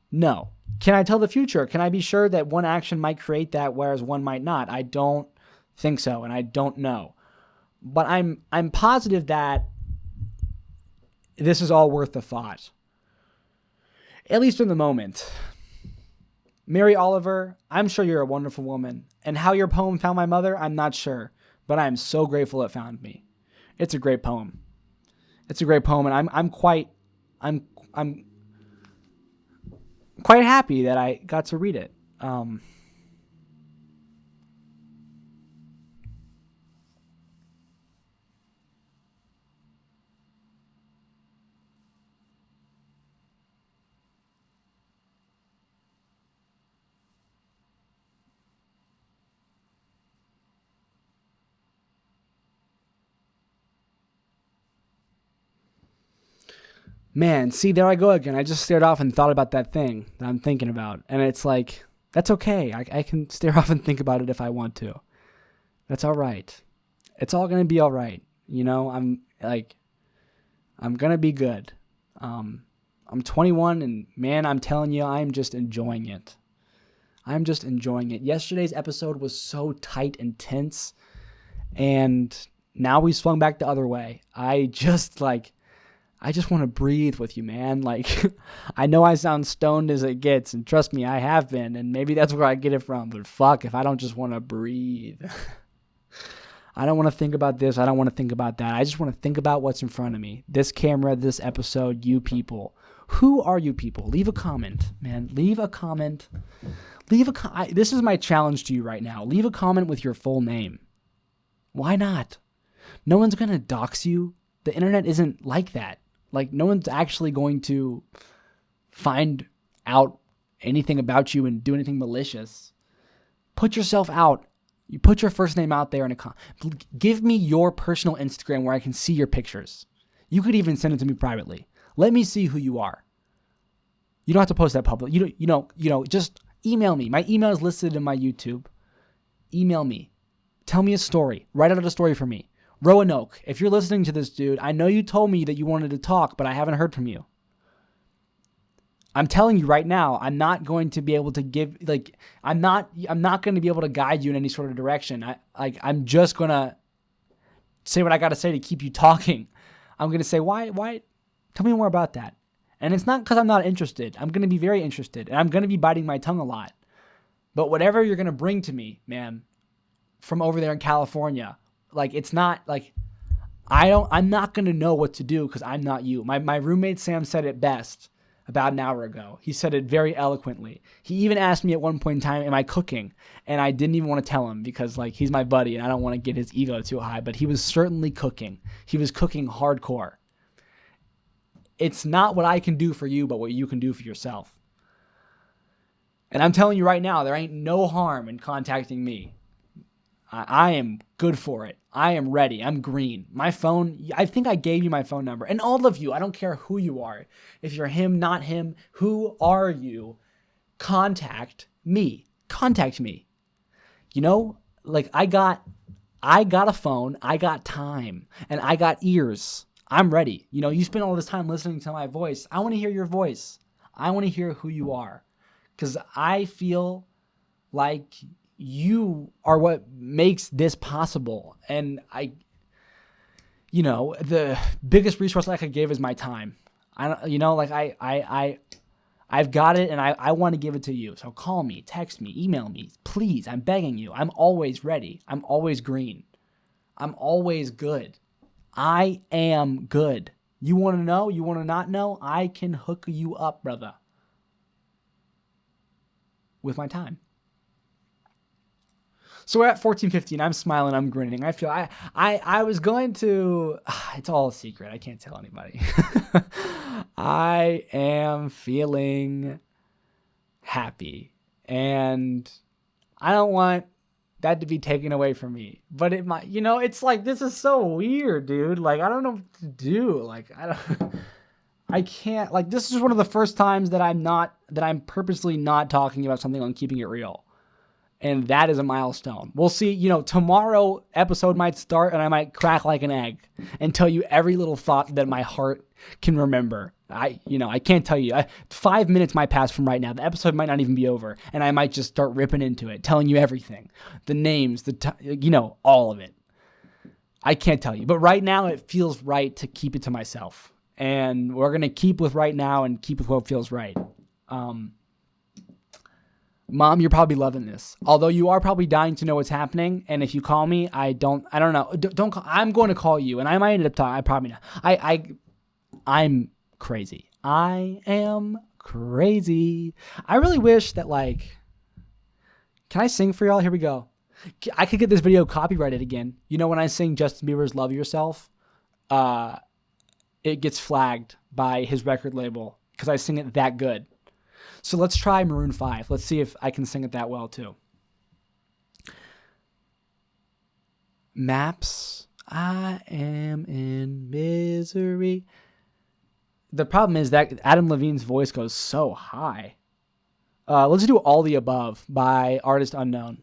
No. Can I tell the future? Can I be sure that one action might create that, whereas one might not? I don't think so, and I don't know. But I'm positive that this is all worth the thought. At least in the moment. Mary Oliver, I'm sure you're a wonderful woman. And how your poem found my mother, I'm not sure. But I'm so grateful it found me. It's a great poem. It's a great poem, and I'm quite happy that I got to read it. Man, see, there I go again. I just stared off and thought about that thing that I'm thinking about. And it's like, that's okay. I can stare off and think about it if I want to. That's all right. It's all going to be all right. You know, I'm going to be good. I'm 21 and man, I'm telling you, I'm just enjoying it. I'm just enjoying it. Yesterday's episode was so tight and tense. And now we swung back the other way. I just want to breathe with you, man. Like, I know I sound stoned as it gets, and trust me, I have been, and maybe that's where I get it from, but fuck if I don't just want to breathe. I don't want to think about this. I don't want to think about that. I just want to think about what's in front of me. This camera, this episode, you people. Who are you people? Leave a comment, man. Leave a comment. This is my challenge to you right now. Leave a comment with your full name. Why not? No one's going to dox you. The internet isn't like that. Like, no one's actually going to find out anything about you and do anything malicious. Put yourself out. You put your first name out there in a give me your personal Instagram where I can see your pictures. You could even send it to me privately. Let me see who you are. You don't have to post that public. Just email me. My email is listed in my YouTube. Email me. Tell me a story. Write out a story for me. Roanoke, if you're listening to this, dude, I know you told me that you wanted to talk, but I haven't heard from you. I'm telling you right now, I'm not going to be able to I'm not going to be able to guide you in any sort of direction. I'm just going to say what I got to say to keep you talking. I'm going to say, why? Tell me more about that. And it's not because I'm not interested. I'm going to be very interested, and I'm going to be biting my tongue a lot. But whatever you're going to bring to me, man, from over there in California, it's not like I'm not going to know what to do because I'm not you. My roommate Sam said it best about an hour ago. He said it very eloquently. He even asked me at one point in time, am I cooking? And I didn't even want to tell him because he's my buddy and I don't want to get his ego too high, but he was certainly cooking. He was cooking hardcore. It's not what I can do for you, but what you can do for yourself. And I'm telling you right now, there ain't no harm in contacting me. I am good for it. I am ready. I'm green. My phone, I think I gave you my phone number. And all of you, I don't care who you are. If you're him, not him, who are you? Contact me. Contact me. You know, I got a phone, I got time, and I got ears. I'm ready. You know, you spend all this time listening to my voice. I want to hear your voice. I want to hear who you are. Because I feel like you are what makes this possible. And the biggest resource I could give is my time. I've got it and I want to give it to you. So call me, text me, email me, please. I'm begging you. I'm always ready. I'm always green. I'm always good. I am good. You want to know? You want to not know? I can hook you up, brother. With my time. So we're at 14:15. I'm smiling. I'm grinning. I feel I was going to. It's all a secret. I can't tell anybody. I am feeling happy, and I don't want that to be taken away from me. But it might. It's like this is so weird, dude. I don't know what to do. I can't. This is one of the first times that I'm purposely not talking about something on Keeping It Real. And that is a milestone. We'll see, tomorrow episode might start and I might crack like an egg and tell you every little thought that my heart can remember. I can't tell you. 5 minutes might pass from right now. The episode might not even be over. And I might just start ripping into it, telling you everything. The names, all of it. I can't tell you. But right now it feels right to keep it to myself. And we're going to keep with right now and keep with what feels right. Mom, you're probably loving this. Although you are probably dying to know what's happening. And if you call me, I don't know. Don't call. I'm going to call you. And I might end up talking. I probably not. I'm crazy. I am crazy. I really wish that can I sing for y'all? Here we go. I could get this video copyrighted again. When I sing Justin Bieber's Love Yourself, it gets flagged by his record label because I sing it that good. So let's try Maroon 5. Let's see if I can sing it that well too. Maps, I am in misery. The problem is that Adam Levine's voice goes so high. Let's do All the Above by Artist Unknown.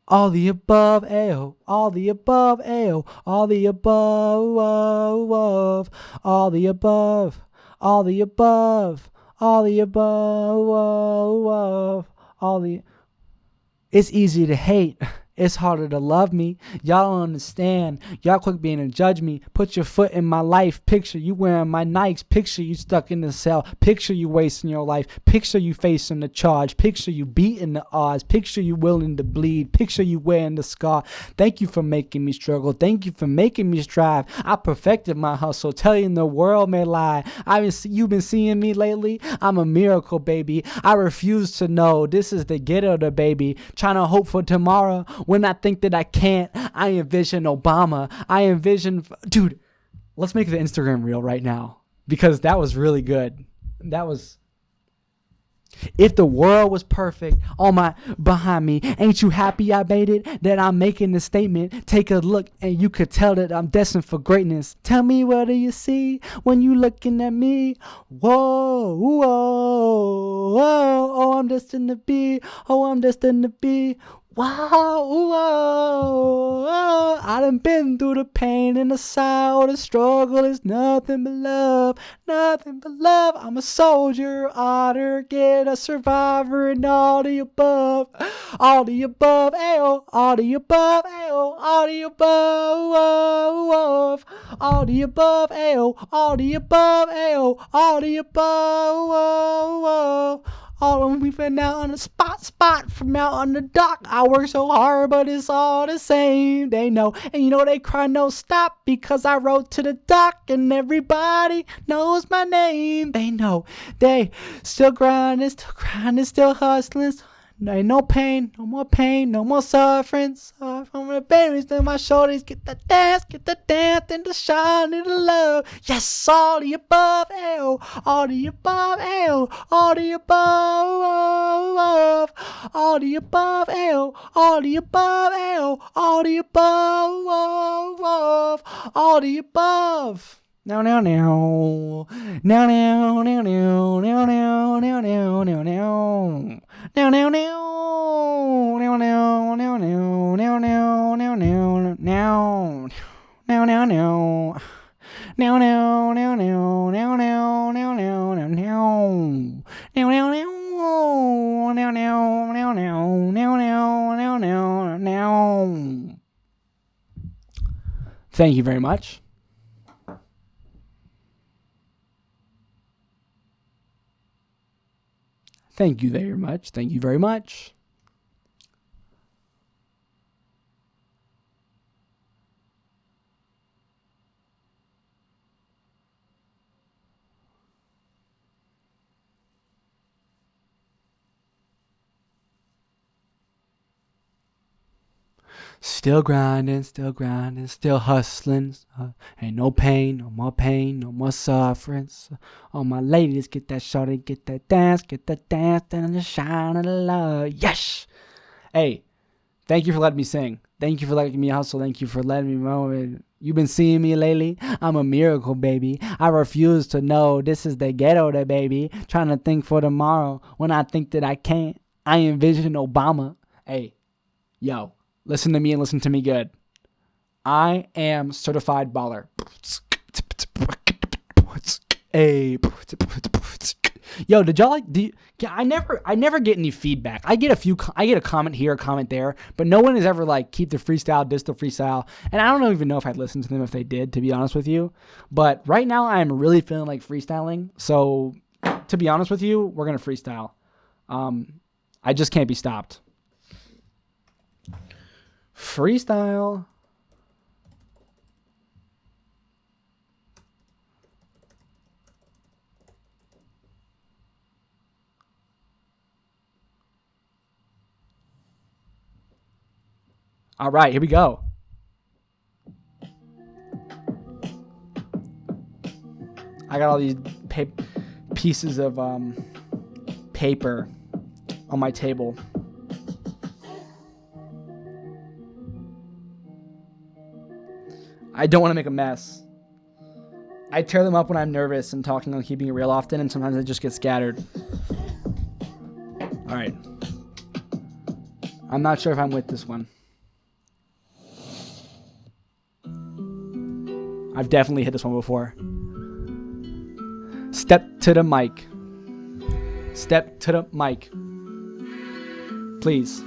All the above, ayo. All the above, ayo. All the above, all the above, all the above, all the above, all the. It's easy to hate. It's harder to love me. Y'all don't understand. Y'all quick being to judge me. Put your foot in my life. Picture you wearing my Nikes. Picture you stuck in the cell. Picture you wasting your life. Picture you facing the charge. Picture you beating the odds. Picture you willing to bleed. Picture you wearing the scar. Thank you for making me struggle. Thank you for making me strive. I perfected my hustle. Telling the world may lie. You've been seeing me lately. I'm a miracle, baby. I refuse to know. This is the ghetto, the baby. Trying to hope for tomorrow. When I think that I can't, I envision Obama. I envision... Dude, let's make the Instagram reel right now. Because that was really good. That was... If the world was perfect, behind me, ain't you happy I made it? That I'm making the statement. Take a look and you could tell that I'm destined for greatness. Tell me, what do you see when you looking at me? Whoa, whoa, whoa, oh, I'm destined to be. Oh, I'm destined to be. Wow, whoa, I done been through the pain and the sorrow. The struggle is nothing but love, nothing but love. I'm a soldier, otter, get a survivor, and all the above, all the above, ayo, all the above, ayo, all the above, all the above, ayo, all the above, ayo, all the above. All when we've been out on the spot from out on the dock. I work so hard, but it's all the same. They know, and you know they cry no stop because I wrote to the dock, and everybody knows my name. They know they still grinding, still hustling. Ain't no pain, no more suffering. From the babies to my shoulders, get the dance, and the shine and the love. Yes, all the above, ew, all the above, ew, all the above, all the above, ew, all the above, ew, all the above, all the above. Now, now, now, now, now, now, now, now, now, now, now, now, now, now. Now, now, now, now, now, now, now, now, now, now, now, now, now, now, now, now. Now, now, now, now, now, now, now, now, now, now. Now, now, now. Now, now, now, now, now, now, now, now. Thank you very much. Thank you very much. Thank you very much. Still grinding, still hustling. Ain't no pain, no more sufferance. All my ladies, get that shawty, get that dance, and the shine of the love. Yes! Hey, thank you for letting me sing. Thank you for letting me hustle. Thank you for letting me know. You've been seeing me lately. I'm a miracle, baby. I refuse to know. This is the ghetto, the baby. Trying to think for tomorrow. When I think that I can't, I envision Obama. Hey, yo. Listen to me and listen to me good. I am certified baller. Hey. Yo, did y'all like? I never get any feedback. I get a comment here, a comment there, but no one has ever like keep the freestyle, diss the freestyle, and I don't even know if I'd listen to them if they did, to be honest with you. But right now, I'm really feeling like freestyling. So, to be honest with you, we're gonna freestyle. I just can't be stopped. Freestyle. All right, here we go. I got all these pieces of paper on my table. I don't want to make a mess. I tear them up when I'm nervous and talking on Keeping It Real often, and sometimes I just get scattered. All right. I'm not sure if I'm with this one. I've definitely hit this one before. Step to the mic. Step to the mic. Please.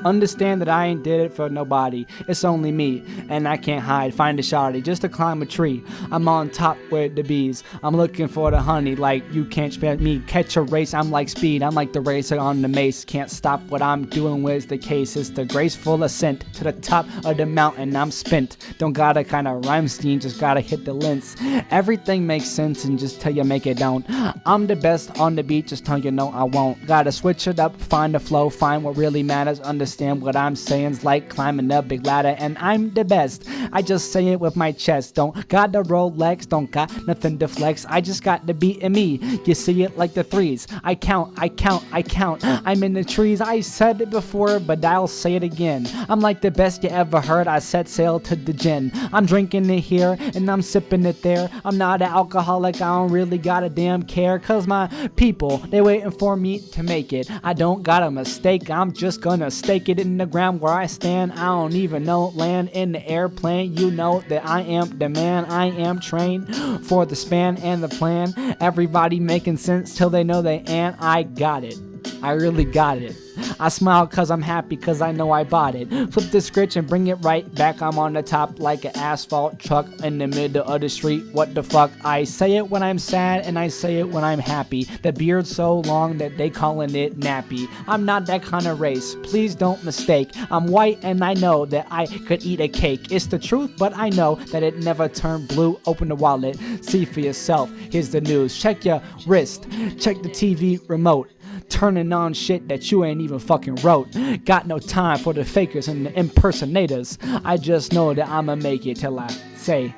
Understand that I ain't did it for nobody. It's only me, and I can't hide. Find a shawty just to climb a tree. I'm on top with the bees. I'm looking for the honey like you can't spare me. Catch a race, I'm like speed. I'm like the racer on the mace. Can't stop what I'm doing with the case. It's the graceful ascent to the top of the mountain. I'm spent. Don't gotta kind of rhyme scheme, just gotta hit the links. Everything makes sense and just till you make it don't. I'm the best on the beat, just tell you no I won't. Gotta switch it up, find the flow, find what really matters. Understand what I'm saying's like climbing a big ladder, and I'm the best. I just say it with my chest. Don't got the Rolex, don't got nothing to flex. I just got the beat in me. You see it like the threes. I count. I'm in the trees. I said it before, but I'll say it again. I'm like the best you ever heard. I set sail to the gin. I'm drinking it here and I'm sipping it there. I'm not an alcoholic. I don't really got a damn care, cause my people, they waiting for me to make it. I don't got a mistake. I'm just gonna stake it in the ground where I stand. I don't even know land in the airplane. You know that I am the man. I am trained for the span and the plan. Everybody making sense till they know they and I got it. I really got it. I smile cause I'm happy cause I know I bought it. Flip the script and bring it right back. I'm on the top like an asphalt truck in the middle of the street. What the fuck? I say it when I'm sad and I say it when I'm happy. The beard's so long that they calling it nappy. I'm not that kind of race. Please don't mistake. I'm white and I know that I could eat a cake. It's the truth, but I know that it never turned blue. Open the wallet. See for yourself. Here's the news. Check your wrist. Check the TV remote. Turning on shit that you ain't even fucking wrote. Got no time for the fakers and the impersonators. I just know that I'ma make it till I say.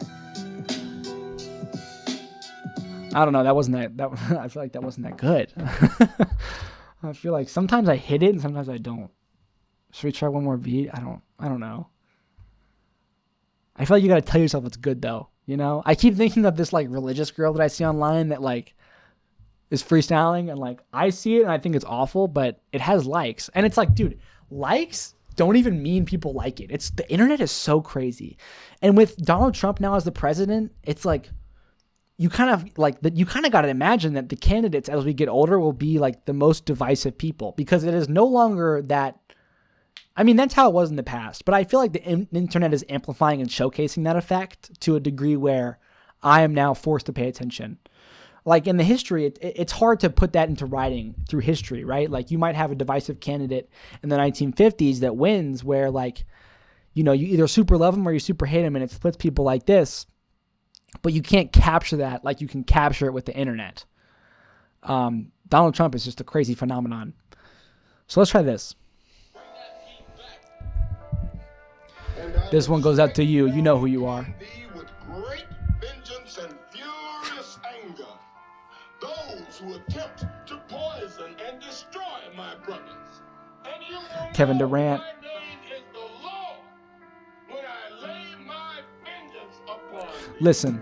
I don't know, that wasn't that I feel like that wasn't that good. I feel like sometimes I hit it and sometimes I don't. Should we try one more beat? I don't know. I feel like you gotta tell yourself it's good though, you know? I keep thinking of this like religious girl that I see online that like is freestyling, and like I see it and I think it's awful, but it has likes. And it's like, dude, likes don't even mean people like it. It's the internet is so crazy. And with Donald Trump now as the president, it's like you kind of got to imagine that the candidates as we get older will be like the most divisive people, because it is no longer that. I mean, that's how it was in the past, but I feel like the internet is amplifying and showcasing that effect to a degree where I am now forced to pay attention. Like in the history, it's hard to put that into writing through history, right? Like you might have a divisive candidate in the 1950s that wins where like, you know, you either super love him or you super hate him and it splits people like this, but you can't capture that like you can capture it with the internet. Donald Trump is just a crazy phenomenon. So let's try this. This one goes out to you. You know who you are. Who attempt to poison and destroy my brothers. And you Kevin Durant. My name is the Lord when I lay my vengeance upon you. Listen,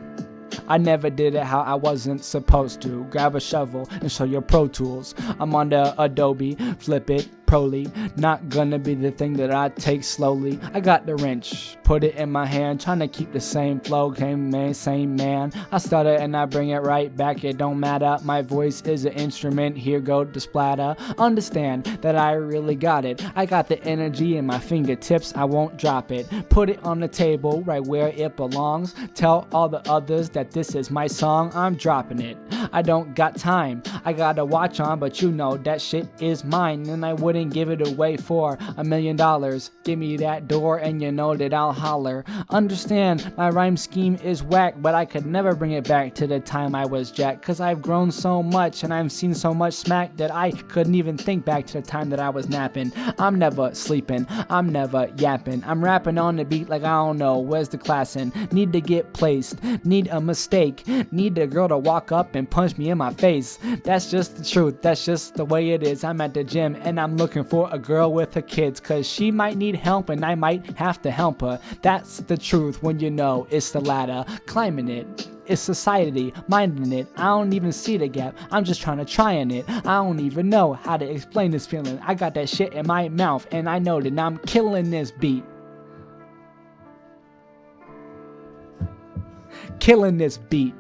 I never did it how I wasn't supposed to. Grab a shovel and show your Pro Tools. I'm on the Adobe, flip it, Proly. Not gonna be the thing that I take slowly. I got the wrench, put it in my hand, trying to keep the same flow, same man. I stutter and I bring it right back, it don't matter. My voice is an instrument, here go the splatter. Understand that I really got it. I got the energy in my fingertips, I won't drop it. Put it on the table right where it belongs. Tell all the others that this is my song, I'm dropping it. I don't got time, I got a watch on, but you know that shit is mine, and I wouldn't give it away for $1 million. Give me that door and you know that I'll holler. Understand my rhyme scheme is whack, but I could never bring it back to the time I was Jack, cause I've grown so much and I've seen so much smack that I couldn't even think back to the time that I was napping. I'm never sleeping, I'm never yapping. I'm rapping on the beat like I don't know where's the class in. Need to get placed, need a mistake, need a girl to walk up and punch me in my face. That's just the truth, that's just the way it is. I'm at the gym and I'm looking for a girl with her kids, cause she might need help and I might have to help her. That's the truth when you know it's the ladder. Climbing it It's society minding it. I don't even see the gap. I'm just trying to try in it. I don't even know how to explain this feeling. I got that shit in my mouth and I know that I'm killing this beat. Killing this beat.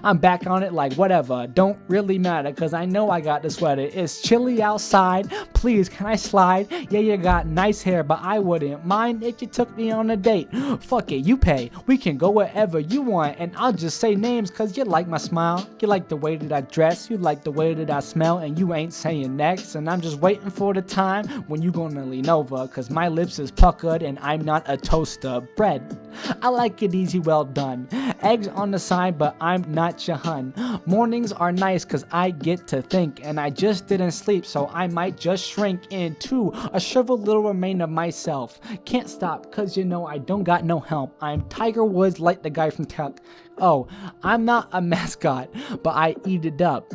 I'm back on it like whatever, don't really matter, cause I know I got the sweater. It's chilly outside, please can I slide? Yeah, you got nice hair, but I wouldn't mind if you took me on a date. Fuck it, you pay, we can go wherever you want, and I'll just say names cause you like my smile, you like the way that I dress, you like the way that I smell, and you ain't saying next, and I'm just waiting for the time when you gonna lean over, cause my lips is puckered and I'm not a toaster. Bread, I like it easy, well done. Eggs on the side, but I'm not your hun. Mornings are nice cause I get to think, and I just didn't sleep, so I might just shrink into a shriveled little remain of myself. Can't stop cause you know I don't got no help. I'm Tiger Woods like the guy from Tuck. Oh, I'm not a mascot, but I eat it up.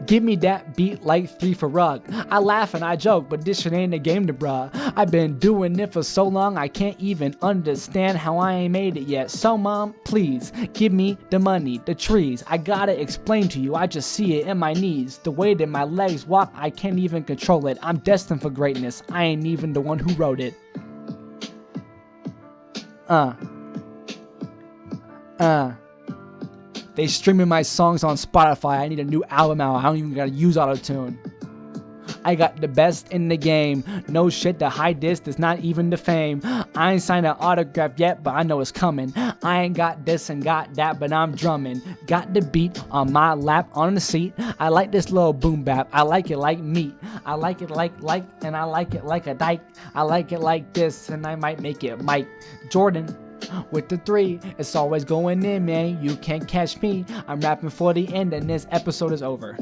Give me that beat like 3 for rug. I laugh and I joke, but this shit ain't a game to bruh. I've been doing it for so long, I can't even understand how I ain't made it yet. So mom, please, give me the money, the trees. I gotta explain to you, I just see it in my knees. The way that my legs walk, I can't even control it. I'm destined for greatness, I ain't even the one who wrote it. They streaming my songs on Spotify. I need a new album out. I don't even gotta use autotune. I got the best in the game. No shit to hide this. There's not even the fame. I ain't signed an autograph yet, but I know it's coming. I ain't got this and got that, but I'm drumming. Got the beat on my lap on the seat. I like this little boom bap. I like it like meat. I like it like, and I like it like a dyke. I like it like this, and I might make it Mike Jordan. With the 3, it's always going in, man. You can't catch me. I'm rapping for the end, and this episode is over.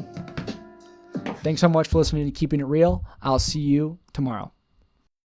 Thanks so much for listening to Keeping It Real. I'll see you tomorrow.